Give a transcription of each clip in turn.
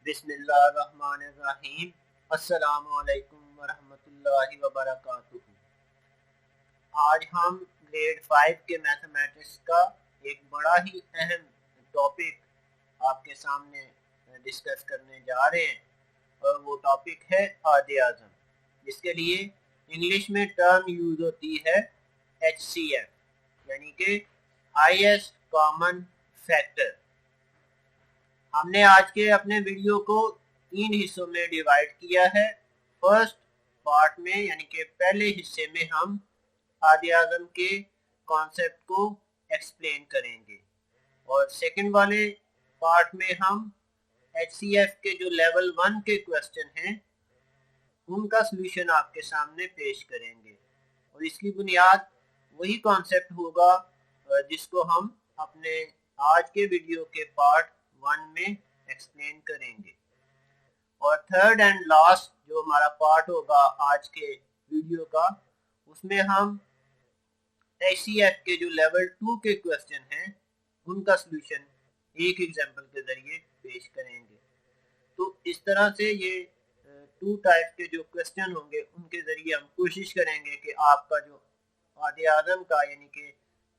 बिस्मिल्लाहिर्रहमानिर्रहीम। अस्सलामुअलैकुम वरहमतुल्लाहि वबरकातुहू। आज हम ग्रेड 5 के मैथमेटिक्स का एक बड़ा ही अहम टॉपिक आपके सामने डिस्कस करने जा रहे हैं और वो टॉपिक है आदे आज़म, जिसके लिए इंग्लिश में टर्म यूज़ होती है HCF, यानी कि हाईएस्ट कॉमन फैक्टर। हमने आज के अपने वीडियो को 3 हिस्सों में डिवाइड किया है। फर्स्ट पार्ट में यानी कि पहले हिस्से में हम आदे आज़म के कॉन्सेप्ट को एक्सप्लेन करेंगे और सेकंड वाले पार्ट में हम HCF के जो लेवल 1 के क्वेश्चन हैं उनका सॉल्यूशन आपके सामने पेश करेंगे और इसकी बुनियाद वही कॉन्सेप्ट होगा जिसको हम अपने आज के वीडियो के पार्ट 1 में एक्सप्लेन करेंगे। और थर्ड एंड लास्ट जो हमारा पार्ट होगा आज के वीडियो का, उसमें हम HCF के जो लेवल 2 के क्वेश्चन हैं उनका सॉल्यूशन एक एग्जांपल के जरिए पेश करेंगे। तो इस तरह से ये 2 टाइप के जो क्वेश्चन होंगे उनके जरिए हम कोशिश करेंगे कि आपका जो आदे आज़म का यानी कि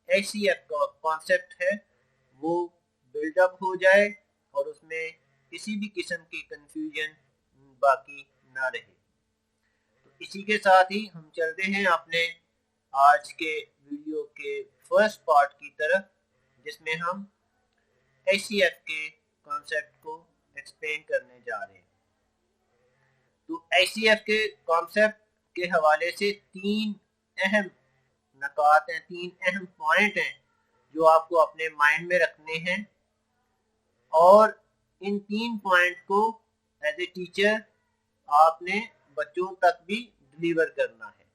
HCF का कॉन्सेप्ट है वो बिल्डअप हो जाए और उसमें किसी भी किस्म की कंफ्यूजन बाकी ना रहे। तो इसी के साथ ही हम चलते हैं अपने आज के वीडियो के फर्स्ट पार्ट की तरफ, जिसमें हम HCF के कॉन्सेप्ट को एक्सप्लेन करने जा रहे हैं। तो HCF के कॉन्सेप्ट के हवाले से 3 अहम नकात हैं, 3 अहम पॉइंट हैं जो आपको अपने माइंड में रखने हैं और इन 3 पॉइंट को एज ए टीचर आपने बच्चों तक भी डिलीवर करना है।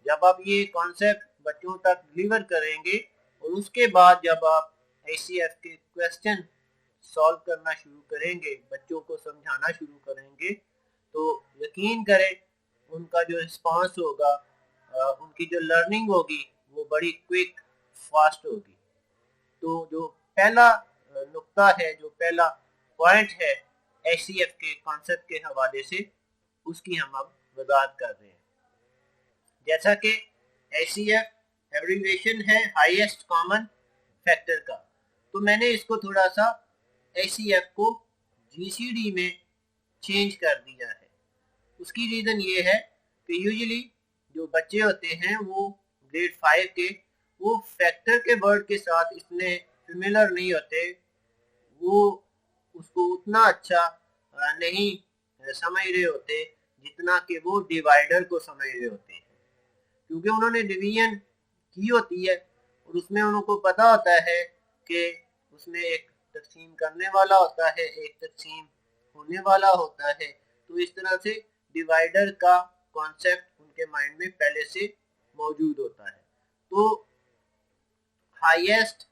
जब आप ये कॉन्सेप्ट बच्चों तक डिलीवर करेंगे और उसके बाद जब आप HCF के क्वेश्चन सॉल्व करना शुरू करेंगे, बच्चों को समझाना शुरू करेंगे, तो यकीन करें उनका जो रिस्पांस होगा, उनकी जो लर्निंग होगी वो बड़ी क्विक फास्ट होगी। तो जो पहला नुक्ता है, जो पहला पॉइंट है HCF के कॉन्सेप्ट के हवाले से, उसकी हम अब वजाहत कर रहे हैं। जैसा कि HCF एब्रीविएशन है हाईएस्ट कॉमन फैक्टर का, तो मैंने इसको थोड़ा सा HCF को GCD में चेंज कर दिया है। उसकी रीज़न ये है कि यूजुअली जो बच्चे होते हैं वो ग्रेड 5 के, वो फैक्टर के वर्ड के साथ इतने फेमिलियर नहीं होते, वो उसको उतना अच्छा नहीं समझ रहे होते जितना कि वो डिवाइडर को समझ रहे होते हैं, क्योंकि उन्होंने डिवीजन की होती है और उसमें उनको पता होता है कि उसमें एक तकसीम करने वाला होता है, एक तकसीम होने वाला होता है। तो इस तरह से डिवाइडर का कॉन्सेप्ट उनके माइंड में पहले से मौजूद होता है। तो हाईएस्ट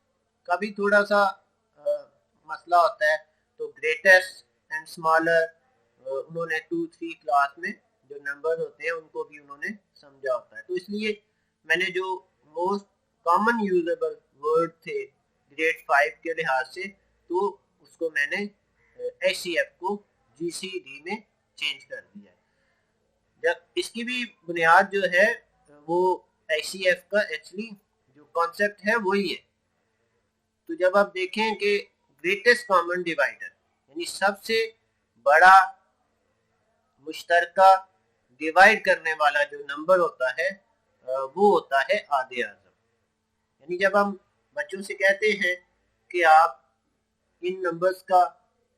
का भी थोड़ा सा मसला होता है, तो ग्रेटेस्ट एंड स्मॉलर उन्होंने 2-3 क्लास में जो नंबर होते हैं उनको भी उन्होंने समझा होता है। तो इसलिए मैंने जो मोस्ट कॉमन यूजेबल वर्ड थे ग्रेड 5 के लिहाज से, तो उसको मैंने HCF को GCD में चेंज कर दिया है। जब इसकी भी बुनियाद जो है वो HCF का एक्चुअली जो कॉन्सेप्ट है वही है। तो जब आप देखें कि ग्रेटेस्ट कॉमन डिवाइडर यानी सबसे बड़ा मुश्तरका डिवाइड करने वाला जो नंबर होता है वो होता है आदे आज़म। यानी जब हम बच्चों से कहते हैं कि आप इन नंबर्स का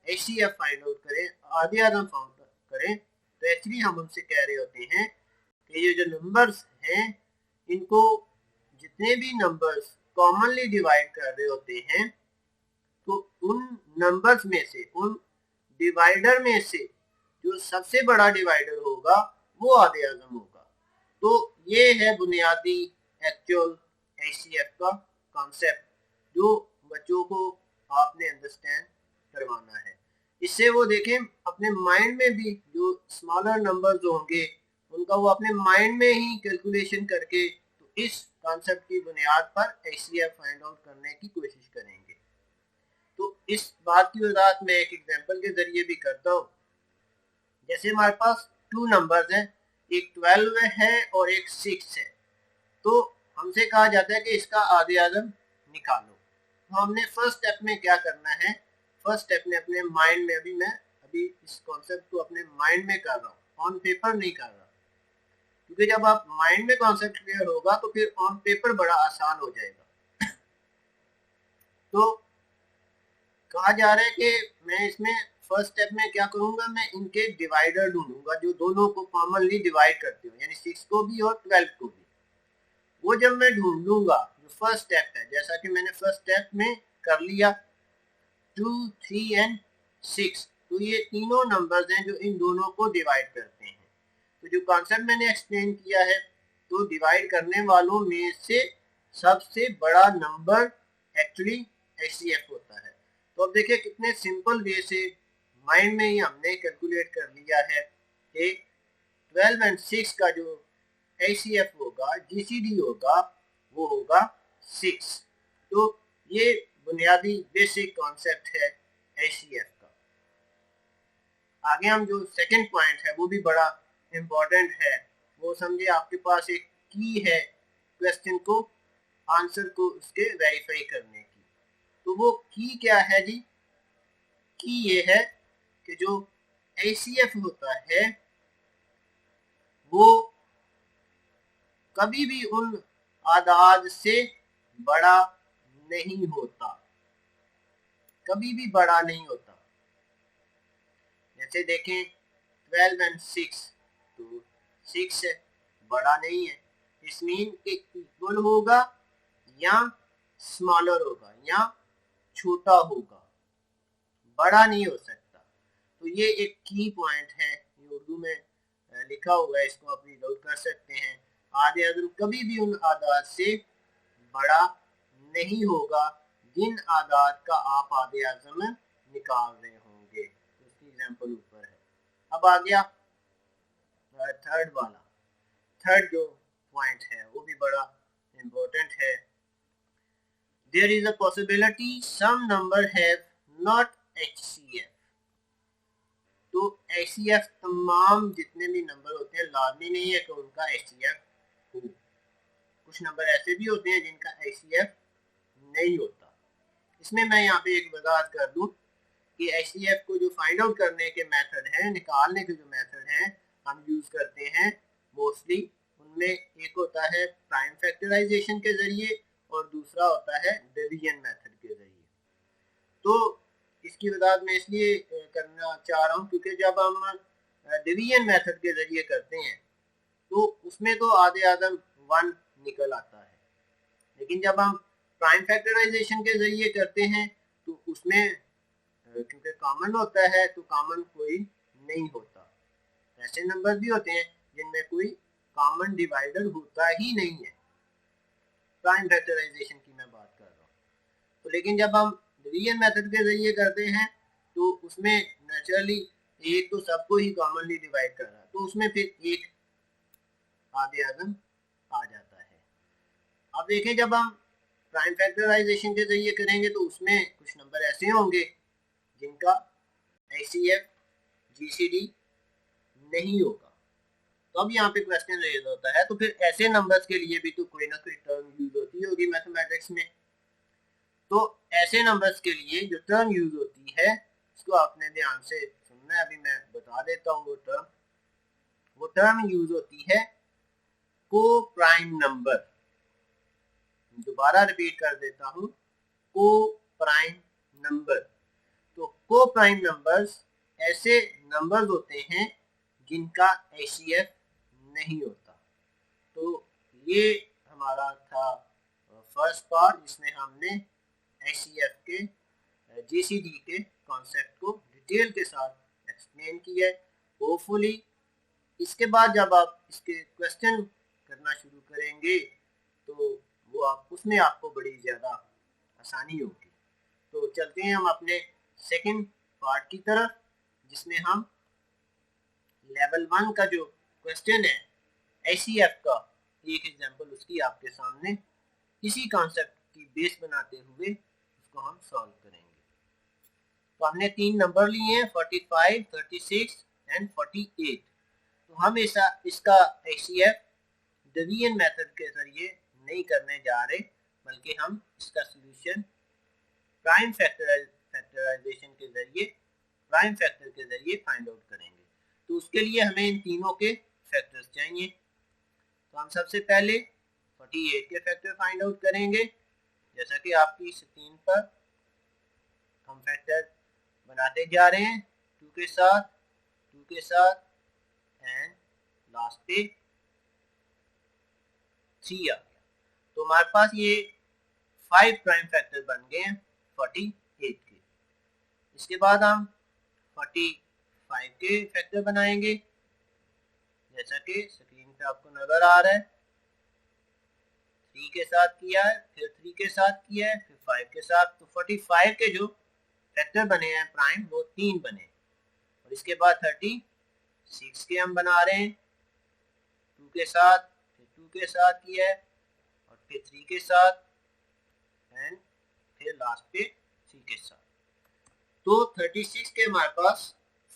HCF फाइंड आउट करें, आदे आज़म फाइंड करें, तो एक्चुअली हम उनसे कह रहे होते हैं कि ये जो नंबर्स हैं इनको जितने भी नंबर्स कॉमनली डिवाइड कर रहे होते हैं, तो उन नंबर्स में से, उन डिवाइडर में से जो सबसे बड़ा डिवाइडर होगा वो आदे आज़म होगा। तो ये है बुनियादी एक्चुअल HCF का कॉन्सेप्ट जो बच्चों को आपने अंडरस्टैंड करवाना है। इससे वो देखें अपने माइंड में भी जो स्मॉलर नंबर्स होंगे उनका वो अपने माइंड में ही कैलकुलेशन करके तो इस कॉन्सेप्ट की बुनियाद पर HCF फाइंड आउट करने की कोशिश करेंगे। तो इस बात की वजाहत मैं एक एग्जांपल के जरिए भी करता हूँ। जैसे हमारे पास 2 नंबर्स हैं, एक 12 है और एक 6 है, तो हमसे कहा जाता है कि इसका आधे आज़म निकालो। तो हमने फर्स्ट स्टेप में क्या करना है, फर्स्ट स्टेप में अपने माइंड में, अभी इस कॉन्सेप्ट को अपने माइंड में कर रहा हूँ, ऑन पेपर नहीं कर रहा, क्योंकि जब आप माइंड में कॉन्सेप्ट क्लियर होगा तो फिर ऑन पेपर बड़ा आसान हो जाएगा। तो कहा जा रहा है कि मैं इसमें फर्स्ट स्टेप में क्या करूंगा, मैं इनके डिवाइडर ढूंढूंगा जो दोनों को कॉमनली डिवाइड करते हो, यानी 6 को भी और 12 को भी। वो जब मैं ढूंढ लूंगा, जो फर्स्ट स्टेप है, जैसा कि मैंने फर्स्ट स्टेप में कर लिया 2, 3 एंड 6, तो ये तीनों नंबर्स हैं जो इन दोनों को डिवाइड करते हैं। तो जो कॉन्सेप्ट मैंने एक्सप्लेन किया है, तो डिवाइड करने वालों में से सबसे बड़ा नंबर एक्चुअली HCF होता है। तो अब देखिए कितने सिंपल वे से माइंड में ही हमने कैलकुलेट कर लिया है कि 12 एंड 6 का जो HCF होगा, GCD होगा, वो होगा 6। तो ये बुनियादी बेसिक कॉन्सेप्ट है HCF का। आगे हम जो सेकंड पॉइंट है वो भी बड़ा इम्पोर्टेंट है। वो समझे आपके पास एक की है क्वेश्चन को, आंसर को उसके वेरीफाई करने की। तो वो की क्या है जी? की ये है कि जो HCF होता है वो कभी भी उन आदाद से बड़ा नहीं होता, कभी भी बड़ा नहीं होता। जैसे देखें 12 एंड 6, तो 6 है, बड़ा नहीं है, इस मीन के इक्वल होगा या स्मॉलर होगा या छोटा होगा, बड़ा नहीं हो सकता। तो ये एक की पॉइंट है, ये उर्दू में लिखा हुआ है, इसको आप रीड आउट कर सकते हैं। आधे अज़म कभी भी उन आदाद से बड़ा नहीं होगा जिन आदाद का आप आधे अज़म निकाल रहे होंगे। तो इसकी एग्जांपल ऊपर है। अब आ गया थर्ड वाला, थर्ड जो पॉइंट है वो भी बड़ा इम्पोर्टेंट है। There is a possibility some number have not HCF। तो HCF तमाम जितने भी नंबर होते हैं लाजमी नहीं है कि उनका HCF हो, कुछ नंबर ऐसे भी होते हैं जिनका HCF नहीं होता। इसमें मैं यहाँ पे एक वजाहत कर दूं कि HCF को जो फाइंड आउट करने के मेथड हैं, निकालने के जो मेथड हैं हम यूज करते हैं मोस्टली, उनमें एक होता है प्राइम फैक्टराइजेशन के जरिए और दूसरा होता है डिवीजन मेथड के जरिए। तो इसकी वजाहत मैं इसलिए करना चाह रहा हूँ क्योंकि जब हम डिवीजन मेथड के जरिए करते हैं तो उसमें तो आधे आज़म 1 निकल आता है, लेकिन जब हम प्राइम फैक्टराइजेशन के जरिए करते हैं तो उसमें क्योंकि कॉमन होता है तो कॉमन कोई नहीं होता। ऐसे नंबर भी होते हैं जिनमें कोई कॉमन डिवाइडर होता ही नहीं है, प्राइम फैक्टराइजेशन की मैं बात कर रहा हूँ। तो लेकिन जब हम डिवीजन मेथड के जरिए करते हैं तो उसमें नेचुरली एक तो सबको ही कॉमनली डिवाइड कर रहा है, तो उसमें फिर एक आधे आज़म आ जाता है। अब देखें जब हम प्राइम फैक्टराइजेशन के जरिए करेंगे तो उसमें कुछ नंबर ऐसे होंगे जिनका HCF GCD नहीं होगा। तो अब यहाँ पे क्वेश्चन रेज होता है, तो फिर ऐसे नंबर्स के लिए भी तो कोई ना कोई टर्म यूज होती होगी मैथमेटिक्स में। तो ऐसे नंबर्स के लिए जो टर्म यूज होती है उसको आपने ध्यान से सुनना है, अभी मैं बता देता हूँ। वो टर्म यूज होती है को प्राइम नंबर। दोबारा रिपीट कर देता हूँ, को प्राइम नंबर। तो को प्राइम नंबर्स ऐसे नंबर्स होते हैं जिनका HCF नहीं होता। तो ये हमारा था फर्स्ट पार्ट जिसमें हमने HCF के GCD के कॉन्सेप्ट को डिटेल के साथ एक्सप्लेन किया है। होपफुली इसके बाद जब आप इसके क्वेश्चन करना शुरू करेंगे तो वो उसमें आपको बड़ी ज़्यादा आसानी होगी। तो चलते हैं हम अपने सेकंड पार्ट की तरफ, जिसमें हम लेवल 1 का जो क्वेश्चन है HCF का एक एग्जांपल उसकी आपके सामने इसी कॉन्सेप्ट की बेस बनाते हुए उसको हम सॉल्व करेंगे। तो हमने 3 नंबर लिए हैं 45, 36 एंड 48। तो हम इसका HCF डिवीजन मेथड के जरिए नहीं करने जा रहे, बल्कि हम इसका सोल्यूशन प्राइम फैक्टराइजेशन के जरिए, प्राइम फैक्टर के जरिए फाइंड आउट करेंगे। तो उसके लिए हमें इन तीनों के फैक्टर्स चाहिए। तो हम सबसे पहले 48 के फैक्टर फाइंड आउट करेंगे। जैसा कि आपकी स्क्रीन पर हम फैक्टर बनाते जा रहे हैं 2 के साथ, 2 के साथ एंड लास्ट पे 3 आ गया। तो हमारे पास ये 5 प्राइम फैक्टर बन गए हैं 48 के। इसके बाद हम 45 के फैक्टर बनाएंगे, जैसा कि स्क्रीन पे आपको नजर आ रहा है। 3 के साथ किया है, फिर 3 के साथ किया है, फिर 5 के साथ। तो 45 के जो फैक्टर बने हैं प्राइम वो 3 बने। और इसके बाद 36 के हम बना रहे हैं 2 के साथ, फिर 2 के साथ किया है और फिर 3 के साथ एंड फिर लास्ट पे 3 के साथ। तो 36 के हमारे पास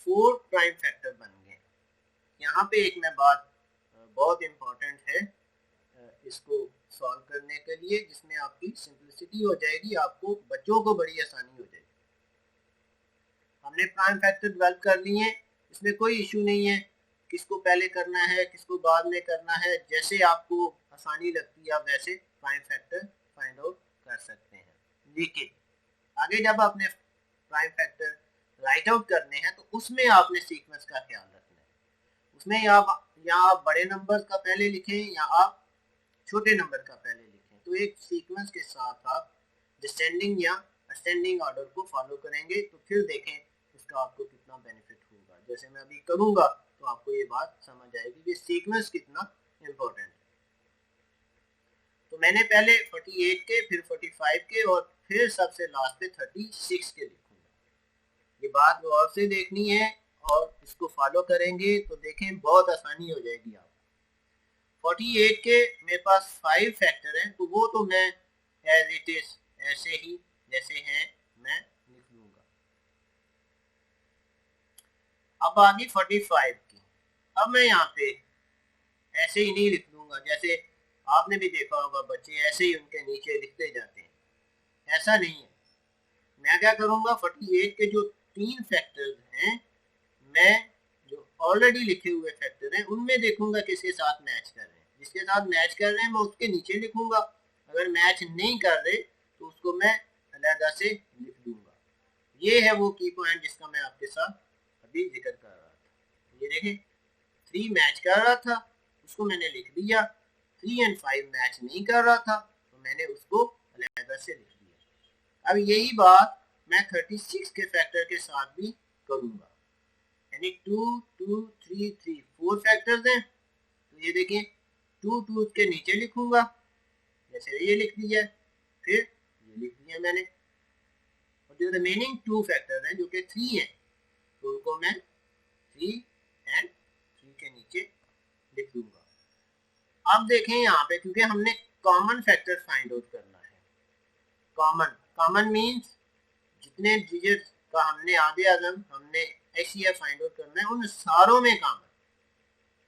4 प्राइम फैक्टर बन गए। यहाँ पे एक मैं बात बहुत इम्पोर्टेंट है इसको सॉल्व करने के लिए, जिसमें आपकी सिंपलिसिटी हो जाएगी, आपको बच्चों को बड़ी आसानी हो जाएगी। हमने प्राइम फैक्टर डेवलप कर लिए हैं, इसमें कोई इशू नहीं है किसको पहले करना है किसको बाद में करना है। जैसे आपको आसानी लगती है आप वैसे प्राइम फैक्टर फाइंड आउट कर सकते हैं। लेकिन आगे जब आपने प्राइम फैक्टर राइट आउट करने हैं तो उसमें आपने सीक्वेंस का ख्याल रखना है। उसमें या आप बड़े नंबर का पहले लिखें या आप छोटे नंबर का पहले लिखें। तो एक सीक्वेंस के साथ आप डिसेंडिंग या असेंडिंग ऑर्डर को फॉलो करेंगे तो फिर देखें इसका आपको कितना बेनिफिट होगा। जैसे मैं अभी करूंगा तो आपको ये बात समझ आएगी कि सीक्वेंस कितना इम्पोर्टेंट है। तो मैंने पहले 48 के, फिर 45 के और फिर सबसे लास्ट पे 36 के लिखूंगा। ये बात गौर से देखनी है और इसको फॉलो करेंगे तो देखें बहुत आसानी हो जाएगी आप। 48 के मेरे पास 5 फैक्टर हैं तो वो तो मैं एज इट इज ऐसे ही जैसे हैं मैं लिख लूंगा। अब आगे 45 की, अब मैं यहाँ पे ऐसे ही नहीं लिख लूंगा। जैसे आपने भी देखा होगा बच्चे ऐसे ही उनके नीचे लिखते जाते हैं, ऐसा नहीं है। मैं क्या करूंगा 48 के जो 3 फैक्टर्स हैं, मैं जो ऑलरेडी लिखे हुए फैक्टर हैं उनमें देखूंगा किसके साथ मैच कर रहे हैं। जिसके साथ मैच कर रहे हैं मैं उसके नीचे लिखूंगा, अगर मैच नहीं कर रहे तो उसको मैं अलग से लिख दूंगा। ये है वो की पॉइंट जिसका मैं आपके साथ अभी जिक्र कर रहा था। ये देखें 3 मैच कर रहा था उसको मैंने लिख दिया, 3 एंड 5 मैच नहीं कर रहा था तो मैंने उसको अलग से लिख दिया। अब यही बात मैं 36 के फैक्टर के साथ भी करूंगा, यानी 2 2 3 3 4 फैक्टर्स हैं। तो ये देखिए 2 2 के नीचे लिखूंगा, जैसे ये लिख दिया, फिर ये लिख दिया मैंने। और जो रिमेनिंग 2 फैक्टर हैं जो कि 3 हैं तो उनको मैं 3 एंड 3 के नीचे लिख दूंगा। अब देखें यहाँ पे क्योंकि हमने कॉमन फैक्टर फाइंड आउट करना है। कॉमन मीन्स जितने डिजिट का हमने आधे अदम हमने HCF फाइंड आउट करना है उन सारों में कॉमन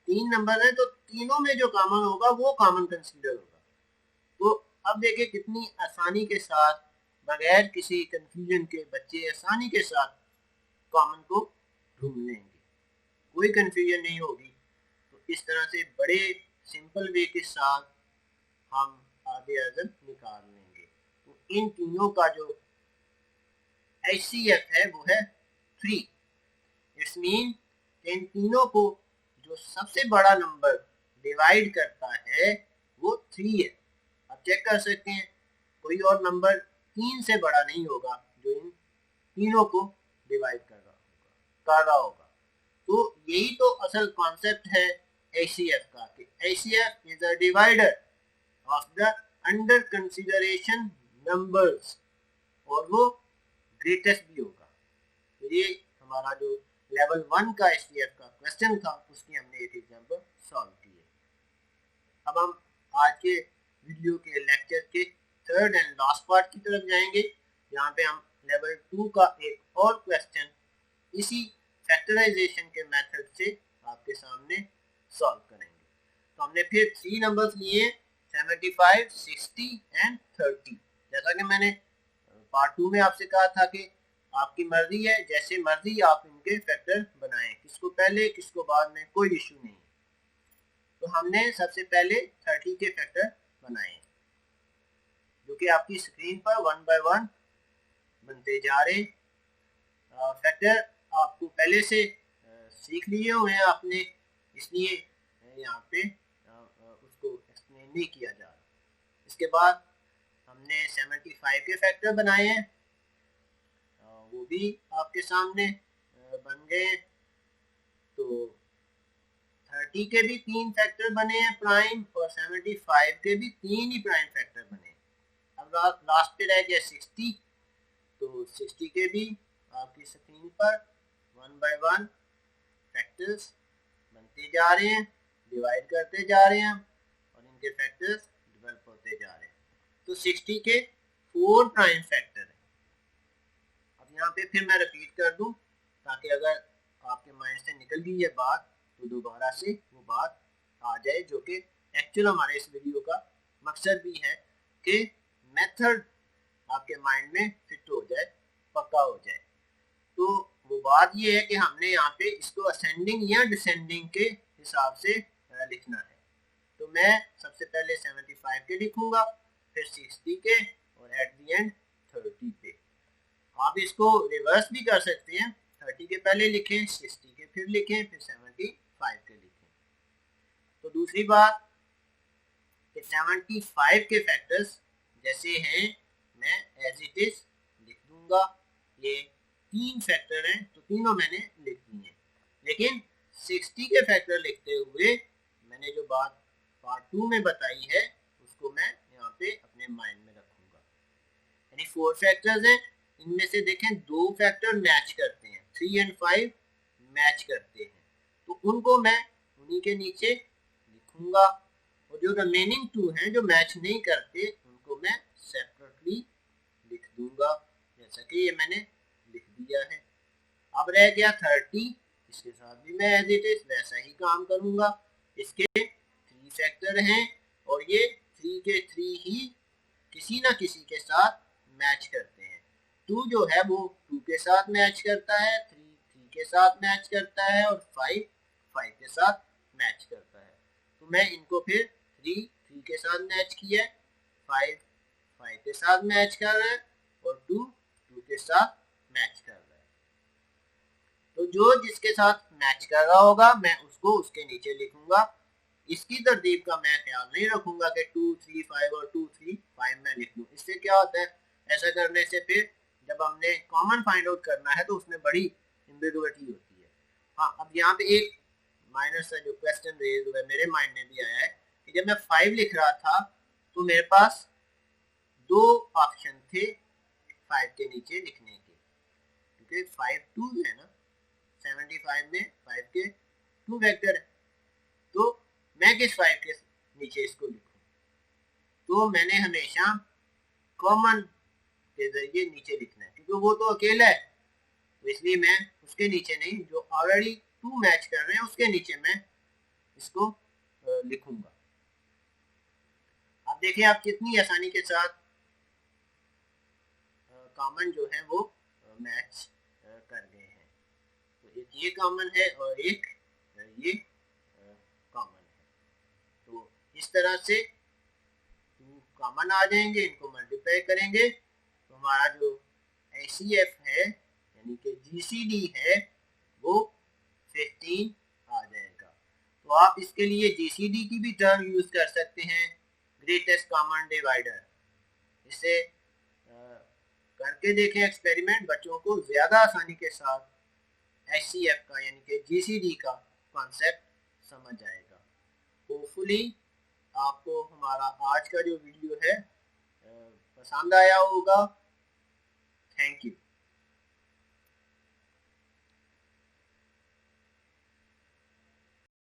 3 नंबर है तो तीनों में जो कॉमन होगा वो कॉमन कंसीडर होगा। तो अब देखिए कितनी आसानी के साथ बगैर किसी कंफ्यूजन के बच्चे आसानी के साथ कॉमन को ढूंढ लेंगे, कोई कंफ्यूजन नहीं होगी। तो इस तरह से बड़े सिंपल वे के साथ हम आधे अदम निकाल लेंगे। तो इन तीनों का जो HCF है वो है 3। इट्स मीन इन तीनों को जो सबसे बड़ा नंबर डिवाइड करता है वो 3 है। आप चेक कर सकते हैं कोई और नंबर 3 से बड़ा नहीं होगा जो इन तीनों को डिवाइड कर रहा होगा। तो यही तो असल कॉन्सेप्ट है HCF का कि HCF is a divider of the under consideration numbers, और वो ग्रेटेस्ट भी होगा। तो ये हमारा जो लेवल 1 का HCF का क्वेश्चन था उसकी हमने एक एग्जांपल सॉल्व की है। अब हम आज के वीडियो के लेक्चर के थर्ड एंड लास्ट पार्ट की तरफ जाएंगे, जहाँ पे हम लेवल 2 का एक और क्वेश्चन इसी फैक्टराइजेशन के मेथड से आपके सामने सॉल्व करेंगे। तो हमने फिर 3 नंबर्स लिए 75, 60 एंड 30। जैसा कि मैंने पार्ट 2 में आपसे कहा था कि आपकी मर्जी है, जैसे मर्जी आप इनके फैक्टर बनाएं, किसको पहले किसको बाद में, कोई इशू नहीं। तो हमने सबसे पहले 30 के फैक्टर बनाए जो कि आपकी स्क्रीन पर 1 बाय 1 बनते जा रहे। फैक्टर आपको पहले से सीख लिए हुए हैं आपने, इसलिए यहाँ पे उसको एक्सप्लेन नहीं किया जा रहा। इसके बाद हमने 75 के फैक्टर बनाए हैं, वो भी आपके सामने बन गए। तो 30 के भी 3 फैक्टर बने हैं प्राइम, और 75 के भी 3 ही प्राइम फैक्टर बने। अब लास्ट पे रह गया 60। तो 60 के भी आपकी स्क्रीन पर 1 बाय 1 फैक्टर्स बनते जा रहे हैं, डिवाइड करते जा रहे हैं और इनके फैक्टर्स डेवलप होते जा रहे हैं। तो 60 के 4 प्राइम फैक्टर हैं। अब यहाँ पे फिर मैं रिपीट कर दूं ताकि अगर आपके माइंड से निकल गई ये बात तो दोबारा से वो बात आ जाए, जो कि एक्चुअल हमारे इस वीडियो का मकसद भी है कि मेथड आपके माइंड में फिट हो जाए, पक्का हो जाए। तो वो बात ये है कि हमने यहाँ पे इसको असेंडिंग या डिसेंडिंग के हिसाब से लिखना है। तो मैं सबसे पहले 75 के लिखूंगा, फिर 60 के और एट द एंड 30 पे। आप इसको रिवर्स भी कर सकते हैं, 30 के पहले लिखें, 60 के फिर लिखें, फिर 75 के लिखें। तो दूसरी बात कि 75 के फैक्टर्स जैसे हैं मैं एज इट इज लिख दूंगा। ये 3 फैक्टर हैं तो तीनों मैंने लिख दिए, लेकिन 60 के फैक्टर लिखते हुए मैंने जो बात पार्ट 2 में बताई है उसको मैं यहाँ पे अपने माइंड में रखूंगा। यानी 4 फैक्टर्स हैं, इनमें से देखें 2 फैक्टर मैच करते हैं, 3 एंड 5 मैच करते हैं, तो उनको मैं उन्हीं के नीचे लिखूंगा। और जो रिमेनिंग 2 हैं जो मैच नहीं करते उनको मैं सेपरेटली लिख दूंगा, जैसा कि ये मैंने लिख दिया है। अब रह गया 30, इसके साथ भी मैं एज इट इज वैसा ही काम करूंगा। इसके 3 फैक्टर हैं और ये 3 के 3 ही किसी ना किसी के साथ मैच करते हैं। 2 जो है वो 2 के साथ मैच करता है, 3 के साथ मैच करता है और 5 के साथ मैच करता है। तो मैं इनको फिर 3 के साथ मैच किया है, 5 के साथ मैच कर रहा है और 2 के साथ मैच कर रहा है। तो जो जिसके साथ मैच कर रहा होगा मैं उसको उसके नीचे लिखूंगा। इसकी तरतीब का मैं ख्याल नहीं रखूंगा कि 2, 3, 5 और 2, 3, 5 मैं लिख लूँ। इससे क्या होता है, ऐसा करने से फिर जब हमने कॉमन फाइंड आउट करना है तो उसमें बड़ी एम्बिगुइटी होती है। हाँ, अब यहाँ पे एक माइनर सा जो क्वेश्चन रेज हुआ है मेरे माइंड में भी आया है कि जब मैं 5 लिख रहा था तो मेरे पास 2 ऑप्शन थे 5 के नीचे लिखने के, क्योंकि 5 2 है ना, 75 में 5 के 2 वेक्टर है, तो मैं किस 5 के नीचे इसको लिखूं? तो मैंने हमेशा कॉमन के जरिए नीचे लिखना है, क्योंकि वो तो अकेला है, तो इसलिए मैं उसके नीचे नहीं, जो ऑलरेडी 2 मैच कर रहे हैं उसके नीचे मैं इसको लिखूंगा। आप देखिए आप कितनी आसानी के साथ कॉमन जो है वो मैच कर गए हैं। तो एक ये कॉमन है और एक ये कॉमन है। तो इस तरह से कॉमन आ जाएंगे, इनको मल्टीप्लाई करेंगे तो हमारा जो HCF है यानी कि GCD है वो 15 आ जाएगा। तो आप इसके लिए GCD की भी टर्म यूज कर सकते हैं, ग्रेटेस्ट कॉमन डिवाइडर। इसे करके देखें एक्सपेरिमेंट, बच्चों को ज्यादा आसानी के साथ HCF का यानी कि GCD का कॉन्सेप्ट समझ आएगा। होपफुली आपको हमारा आज का जो वीडियो है पसंद आया होगा। Thank you.